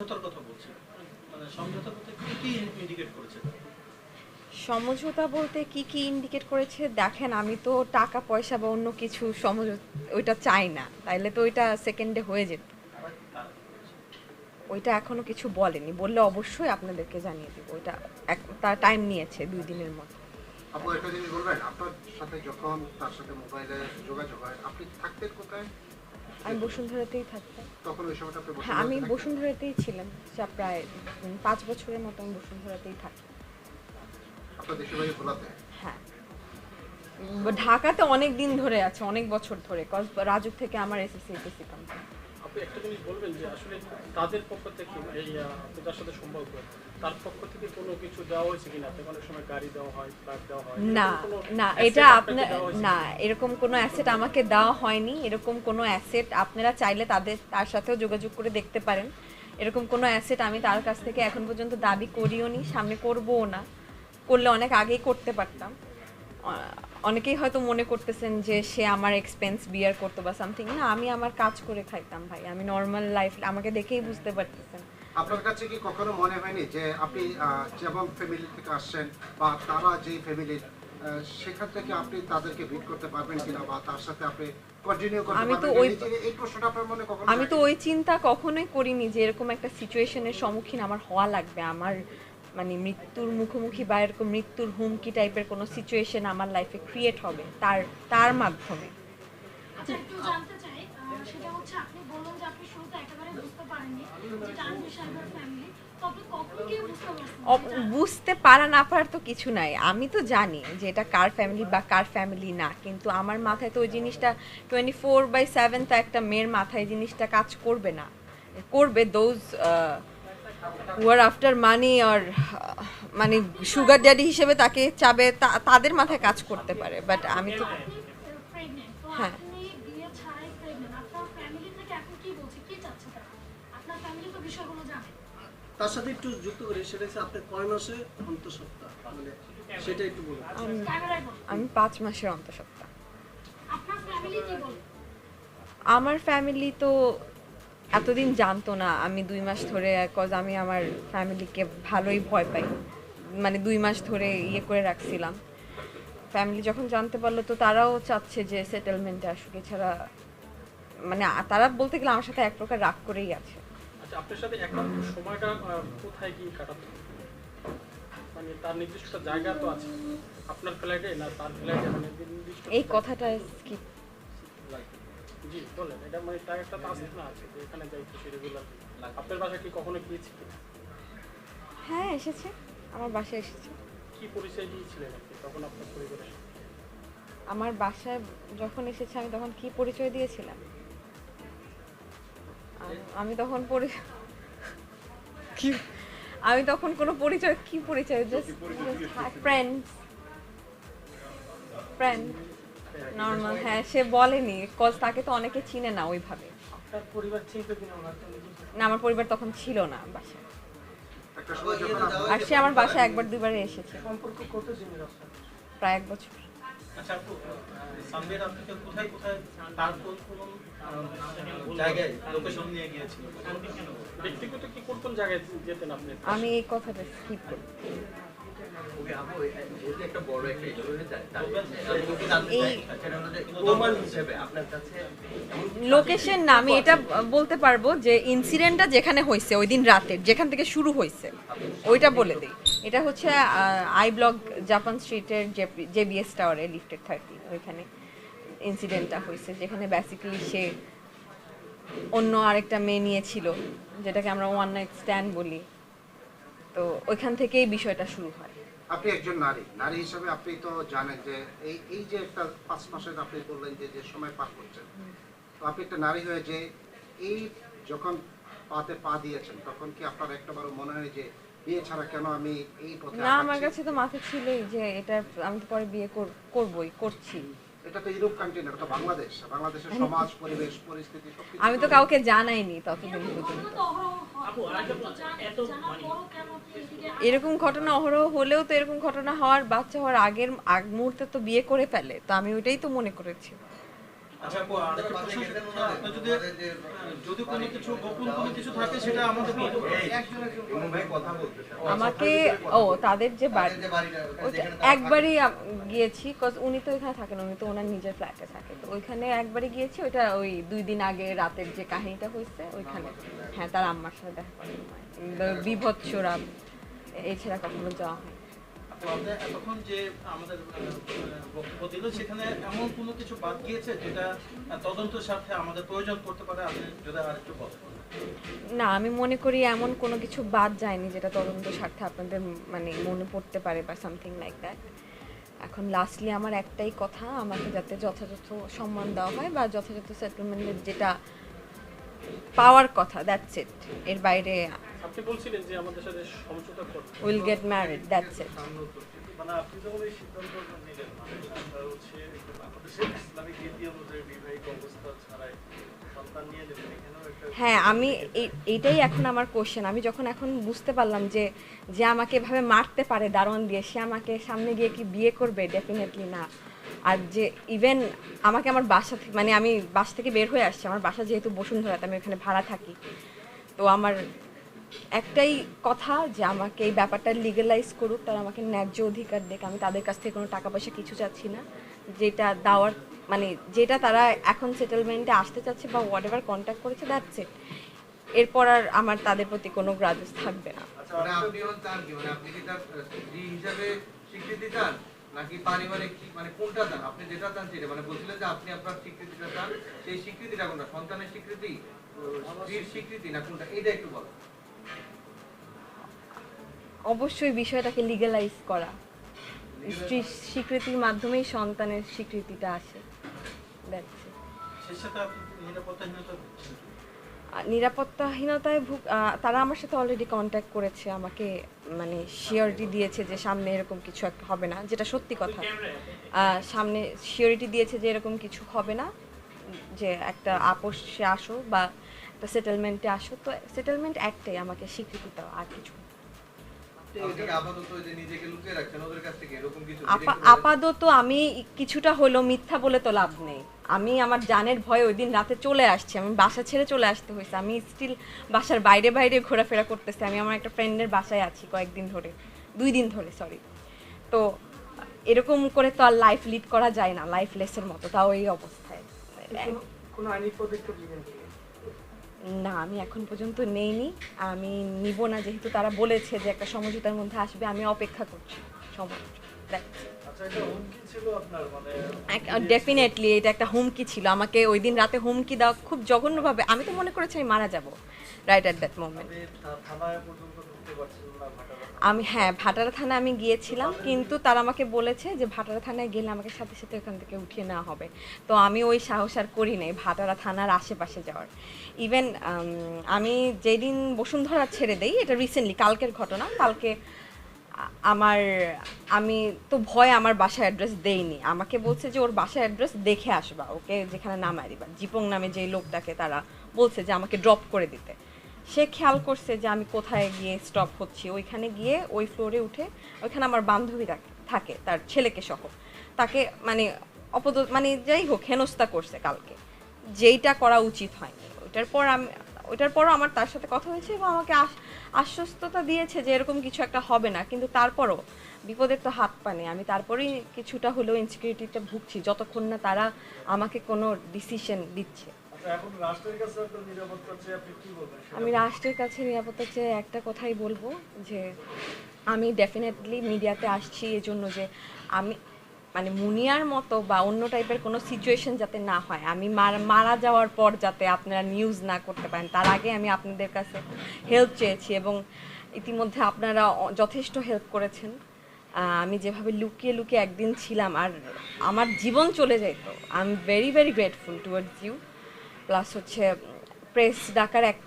সমঝোতার কথা বলছি, মানে সমঝোতা বলতে কি কি ইন্ডিকেট করেছে? সমঝোতা বলতে কি কি ইন্ডিকেট করেছে দেখেন, আমি তো টাকা পয়সা বা অন্য কিছু সমঝোতা ওইটা চাই না, তাইলে তো ওইটা সেকেন্ডে হয়ে যেত। ওইটা এখনো কিছু বলেনি, বললে অবশ্যই আপনাদেরকে জানিয়ে দিব। ওইটা তার টাইম নিয়েছে 2 দিনের মতো। আপু একটা জিনিস বলবেন, আপনার সাথে যখন তার সাথে মোবাইলে যোগাযোগ হয় আপনি থাকতেন কোথায়? আমি বসুন্ধরাতেই থাকতাম। তখন ওই সময়টা আপনি হ্যাঁ, আমি বসুন্ধরাতে থাকতেন? বসুন্ধরাতেই ছিলাম। প্রায় 5 বছরের মতো আমি বসুন্ধরাতেই থাকি। আপনার দেশের বাড়ি ভোলাতে? হ্যাঁ, ঢাকাতে অনেক দিন ধরে আছে, অনেক বছর ধরে, কজ রাজুক থেকে আমার এসএসসি এসএসসি কোম্পানি। আপনি একটা জিনিস বলবেন যে আসলে তাদের পক্ষ থেকে এই আপনার সাথে সম্পর্ক, তার পক্ষ থেকে কোনো কিছু দেওয়া হয়েছে কিনা? আপনাকে অনেক সময় গাড়ি দেওয়া হয়, ফ্ল্যাট দেওয়া হয়, না এরকম কোনো না, asset এটা আপনাকে আপনার দেওয়া হয়েছে না, কিনা? এরকম কোনো অ্যাসেট আমাকে দেওয়া হয়নি। এরকম কোনো অ্যাসেট আপনারা চাইলে তার সাথেও যোগাযোগ করে দেখতে পারেন। এরকম কোনো অ্যাসেট আমি তার কাছ থেকে এখন পর্যন্ত দাবি করিও নি, সামনে করবও না। করলে অনেক আগেই করতে পারতাম। অনেকেই হয়তো মনে করতেছেন যে সে আমার এক্সপেন্স বিয়ার করতো বা সামথিং। না, আমি আমার কাজ করে খাইতাম ভাই, আমি নর্মাল লাইফ, আমাকে দেখেই বুঝতে পারতেছেন। আপনার কাছে কি কখনো মনে হয়নি যে আপনি যেমন ফ্যামিলি থেকে আসছেন বা তারা যেই ফ্যামিলির, সেখান থেকে আপনি তাদেরকে বিট করতে পারবেন কিনা বা তার সাথে আপনি কন্টিনিউ করতে আমি তো পারবেন ওই কিনা? এই প্রশ্নটা আপনার মনে কখনো আমি তো জাগেনি? ওই চিন্তা কখনোই করিনি যে এরকম একটা সিচুয়েশনের সম্মুখীন আমার হওয়া লাগবে। আমার মানে মৃত্যুর মুখোমুখি বা এরকম মৃত্যুর হুমকি টাইপের কোনো সিচুয়েশন আমার লাইফে ক্রিয়েট হবে তার মাধ্যমে। আচ্ছা, একটু জানতে চাই, সেটা হচ্ছে আপনি বললেন যে আপনি শুরুতে একেবারে বুঝতে পারেননি যে তানভীর সাহেবের ফ্যামিলি, তো আপনি কখন গিয়ে বুঝতে পারছেন? বুঝতে পারা না পারার তো কিছু নাই, আমি তো জানি যে এটা কার ফ্যামিলি বা কার ফ্যামিলি না, কিন্তু আমার মাথায় তো ওই জিনিসটা 24/7 তো একটা মেয়ের মাথায় জিনিসটা কাজ করবে না। করবে those who R after money, আর মানে সুগার ড্যাডি হিসেবে তাকে চাবে, তাদের মাথায় কাজ করতে পারে, বাট আমি তো আপনি প্রেগনেন্ট, তো হ্যাঁ। আপনি বিয়ে ছাড়াই প্রেগনেন্ট, আপনার ফ্যামিলি থেকে এখন কি বলছে, কি চাচ্ছে তারা? আপনার ফ্যামিলি তো বিষয়গুলো জানে। তার সাথে একটু যুক্ত করে সেটা হচ্ছে আপনার কয় মাসে অন্তঃসত্ত্বা, মানে সেটা একটু বলুন। ক্যামেরায় বলুন, আমি 5 মাসের অন্তঃসত্ত্বা। আপনার ফ্যামিলি কি বলে? আমার ফ্যামিলি তো এতদিন জানতো না আমি 2 মাস ধরে, কজ আমি আমার ফ্যামিলিকে ভালোই ভয় পাই, মানে 2 মাস ধরে ইয়ে করে রাখছিলাম। ফ্যামিলি যখন জানতে পারলো তো তারাও চাচ্ছে যে সেটেলমেন্টে আসুক, এছাড়া মানে তারা বলতে গেলে আমার সাথে এক প্রকার রাগ করেই আছে। আচ্ছা, আপনার সাথে একান্ত সময়টা কোথায় গিয়ে কাটাতো? মানে তার নির্দিষ্ট একটা জায়গা তো আছে, আপনার ফ্ল্যাটে না তার ফ্ল্যাটে, মানে নির্দিষ্ট এই কথাটা স্কিপ। জি বলেন, এটা মানে তার একটা তো আছে না, আছে যে এখানে যাইতো সে রেগুলার। আপনার বাসায় কি কখনো গিয়েছে কিনা? হ্যাঁ, এসেছে, আমার বাসায় এসেছে। কি পরিচয় দিয়েছিলেন আপনি তখন আপনার পরিবারের সাথে? আমার বাসায় যখন এসেছে আমি তখন কি পরিচয় দিয়েছিলাম? আমি তখন কি আমি তখন কোনো পরিচয়, কি পরিচয়, জাস্ট ফ্রেন্ড, ফ্রেন্ড, নর্মাল। হ্যাঁ, সে বলেনি, কজ তাকে তো অনেকে চিনে না ওইভাবে। আপনার পরিবার চিনতে কিনা ওনার তো না, আমার পরিবার তখন ছিল না বাসায়। একটা সময় যখন আর সে আমার বাসায় একবার দুইবারে এসেছে, সম্পর্ক কত দিনের আপনার? প্রায় 1 বছর। আচ্ছা আপু, সামনের আপনাকে কোথায় কোথায় তার কোন কোন জায়গায় লোকেশন নিয়ে গিয়েছিল? ব্যক্তিগত কি কোন কোন জায়গায় যেতেন আপনি? আমি এই কথাটা স্কিপ করি। ওকে আপু, যেহেতু একটা বড় একটা ইস্যু হয়ে যায়, এই সেটা হলো যে প্রমাণ হিসেবে আপনার কাছে লোকেশন না, আমি এটা বলতে পারবো যে ইনসিডেন্টটা যেখানে হয়েছে ওই দিন রাতের, যেখান থেকে শুরু হয়েছে ওইটা বলে দিই। এটা হচ্ছে আই ব্লক জাপান স্ট্রিটের জেবিএস টাওয়ারে লিফটেড 30, ওইখানে ইনসিডেন্টটা হয়েছে, যেখানে বেসিক্যালি সে অন্য আরেকটা মেয়ে নিয়েছিল, যেটাকে আমরা ওয়ান নাইট স্ট্যান্ড বলি। তো ওইখান থেকেই বিষয়টা শুরু হয়। আপনি একজন নারী, নারী হিসেবে আপনি তো জানেন যে এই এই যে একটা 5 মাসের আপনি বললেন যে যে সময় পার করছেন, তো আপনি একটা নারী হয়ে যে এই যখন পাতে পা দিয়েছেন তখন কি আপনার একটাবারও মনে হয় যে বিয়ে ছাড়া কেন আমি এই পথে না, আমার আগাচ্ছি? কাছে তো মাথা ছিলই যে এটা আমি তো পরে বিয়ে করবই, করছি। এটা তো ইউরোপ কান্ট্রি না, এটা তো বাংলাদেশ, বাংলাদেশের সমাজ পরিবেশ পরিস্থিতি সবকিছু আমি তো কাউকে জানাইনি ততদিন পর্যন্ত। এগুলো তো অহরহ হয়, আপনি তো জানেন, জানার পরও কেন আপনি এদিকে এরকম ঘটনা অহরহ হলেও তো এরকম ঘটনা হওয়ার, বাচ্চা হওয়ার আগের মুহূর্তে তো বিয়ে করে ফেলে, তো আমি ওইটাই তো মনে করেছি। আচ্ছা আপু, আরেকটা প্রশ্ন সেটা হচ্ছে, আপনার যদি কোনো কিছু গোপন কোনো কিছু থাকে সেটা আমাদের বলতে পারেন। ইমন ভাই কথা বলতেছে। আমাকে তাদের যে বাড়ি যে বাড়িটা ওইটা একবারই গিয়েছি, কজ উনি তো এখানে থাকেন, উনি তো ওনার নিজের ফ্ল্যাটে থাকে, তো ওইখানে একবারই গিয়েছি। ওইটা ওই 2 দিন আগে রাতের যে কাহিনীটা হয়েছে ওইখানে, হ্যাঁ তার আম্মার সাথে দেখা করেন, বিভৎস রাত, এছাড়া কখনো যাওয়া হয়। আপু, আপনি এতক্ষণ যে আমাদের বক্তব্য দিল সেখানে এমন কোনো কিছু বাদ গিয়েছে যেটা তদন্তের সাথে আমাদের প্রয়োজন পড়তে পারে, আপনি যদি আরেকটু বলেন। না, আমি মনে করি এমন কোনো কিছু বাদ যায়নি যেটা তদন্ত স্বার্থে আপনাদের মানে মনে পড়তে পারে বা সামথিং লাইক দ্যাট। এখন লাস্টলি আমার একটাই কথা, আমাকে যাতে যথাযথ সম্মান দেওয়া হয় বা যথাযথ সেটেলমেন্টের যেটা পাওয়ার কথা, দ্যাটস ইট। এর বাইরে আপনি বলছিলেন যে আমাদের সাথে সমঝোতা করতে। Will get married, that's it. মানে আপনি যখন এই সিদ্ধান্ত নিলেন, মানে আপনার হচ্ছে বাংলাদেশের ইসলামিক রীতি অনুযায়ী বিবাহিত অবস্থা ছাড়াই সন্তান নিয়ে নেবেন, এখানেও একটা হ্যাঁ, আমি এইটাই এখন আমার কোশ্চেন। আমি যখন এখন বুঝতে পারলাম যে যে আমাকে এভাবে মারতে পারে দারোয়ান দিয়ে, সে আমাকে সামনে গিয়ে কি বিয়ে করবে? ডেফিনেটলি না। আর যে ইভেন আমাকে আমার বাসা থেকে, মানে আমি বাসা থেকে বের হয়ে আসছি, আমার বাসা যেহেতু বসুন্ধরাতে, আমি ওখানে ভাড়া থাকি, তো আমার একটাই কথা যে আমাকে এই ব্যাপারটা লিগালাইজ করুক, তারা আমাকে ন্যায্য অধিকার দেখ। আমি তাদের কাছ থেকে কোনো টাকা পয়সা কিছু চাচ্ছি না, যেটা দেওয়ার মানে যেটা তারা এখন সেটেলমেন্টে আসতে চাচ্ছে বা হোয়াট এভার কন্ট্যাক্ট করেছে, দ্যাটস ইট। এরপর আর আমার তাদের প্রতি কোনো গ্রাজেস থাকবে না। মানে আপনি চান কি, মানে আপনি কি তার স্ত্রী হিসাবে স্বীকৃতি চান নাকি পারিবারিক, মানে কোনটা চান? আপনি যেটা চান সেটা, মানে বলছিলেন যে আপনি আপনার স্বীকৃতিটা চান, সেই স্বীকৃতিটা কোনটা? সন্তানের স্বীকৃতি, স্ত্রীর স্বীকৃতি, না কোনটা? এইটা একটু বলো। অবশ্যই বিষয়টাকে লিগালাইজ করা, স্ত্রীর স্বীকৃতির মাধ্যমেই সন্তানের স্বীকৃতিটা আসে, দ্যাটস ইট। সেই সাথে আপনি নিরাপত্তাহীনতা ভুগছেন। নিরাপত্তাহীনতায় তারা আমার সাথে অলরেডি কন্ট্যাক্ট করেছে, আমাকে মানে শিওরিটি দিয়েছে যে সামনে এরকম কিছু একটা হবে না, যেটা সত্যি কথা। সামনে শিওরিটি দিয়েছে যে এরকম কিছু হবে না, যে একটা আপোষে আসো বা একটা সেটেলমেন্টে আসো। তো সেটেলমেন্ট একটাই, আমাকে স্বীকৃতি দেওয়া, আর কিছু না। আপনি কি আপাতত ওই যে নিজেকে লুকিয়ে রাখছেন ওদের কাছ থেকে, এরকম কিছু? আপাতত আমি কিছুটা হলো, মিথ্যা বলে তো লাভ নেই। আমি আমার জানের ভয়ে ওই দিন রাতে চলে আসছি, আমি বাসা ছেড়ে চলে আসতে হয়েছে। আমি স্টিল বাসার বাইরে বাইরে ঘোরাফেরা করতেছি। আমি আমার একটা ফ্রেন্ডের বাসায় আছি কয়েকদিন ধরে, 2 দিন ধরে, সরি। তো এরকম করে তো আর লাইফ লিড করা যায় না, লাইফলেসের মতো, তাও এই অবস্থায়। কোনো আইনি পদক্ষেপ নেবেন কি? না, আমি এখন পর্যন্ত নেইনি, আমি নিব না, যেহেতু তারা বলেছে যে একটা সমঝোতার মধ্যে আসবে। আমি অপেক্ষা করছি সমঝোতা। আচ্ছা, এটা হুমকি ছিল আপনার, মানে ডেফিনেটলি এটা একটা হুমকি ছিল। আমাকে ওই দিন রাতে হুমকি দেওয়া খুব জঘন্যভাবে। আমি তো মনে করেছি আমি মারা যাব রাইট অ্যাট দ্যাট মোমেন্ট। আপনি থানায় পর্যন্ত ঢুকতে পারছিলেন না, ভাটারা আমি ভাটারা থানায় আমি গিয়েছিলাম, কিন্তু তারা আমাকে বলেছে যে ভাটারা থানায় গেলে আমাকে সাথে সাথে ওখান থেকে উঠিয়ে নেওয়া হবে। তো আমি ওই সাহস আর করি নাই ভাটারা থানার আশেপাশে যাওয়ার। ইভেন আমি যেদিন বসুন্ধরা ছেড়ে দেই, এটা রিসেন্টলি কালকের ঘটনা, কালকে আমি তো ভয় আমার বাসার অ্যাড্রেস দেইনি। আমাকে বলছে যে ওর বাসার অ্যাড্রেস দেখে আসবা, ওকে যেখানে নামায় দিবা। জিপং নামে যে লোকটাকে তারা বলছে যে আমাকে ড্রপ করে দিতে। সে খেয়াল করছে যে আমি কোথায় গিয়ে স্টপ হচ্ছি, ওইখানে গিয়ে ওই ফ্লোরে উঠে, ওইখানে আমার বান্ধবী থাকে তার ছেলেকে সহ, তাকে মানে মানে যাই হোক হেনস্থা করছে কালকে, যেইটা করা উচিত হয়নি। ওইটার পরও আমার তার সাথে কথা হয়েছে এবং আমাকে আশ্বস্ততা দিয়েছে যে এরকম কিছু একটা হবে না। কিন্তু তারপরও বিপদের তো হাত পা নেই, আমি তারপরেই কিছুটা হলেও ইনসিকিউরিটিটা ভুগছি যতক্ষণ না তারা আমাকে কোনো ডিসিশন দিচ্ছে। আচ্ছা, এখন রাষ্ট্রের কাছে আপনার নিরাপত্তা চেয়ে আপনি কি বলবেন? আমি রাষ্ট্রের কাছে নিরাপত্তা চেয়ে একটা কথাই বলবো যে আমি ডেফিনেটলি মিডিয়াতে আসছি এজন্য যে আমি মানে মুনিয়ার মতো বা অন্য টাইপের কোনো সিচুয়েশন যাতে না হয়, আমি মারা যাওয়ার পর যাতে আপনারা নিউজ না করতে পারেন, তার আগে আমি আপনাদের কাছে হেল্প চেয়েছি এবং ইতিমধ্যে আপনারা যথেষ্ট হেল্প করেছেন। আমি যেভাবে লুকিয়ে লুকিয়ে একদিন ছিলাম আর আমার জীবন চলে যেত, I am very very grateful towards you. Plus হচ্ছে প্রেস ডাকার একটা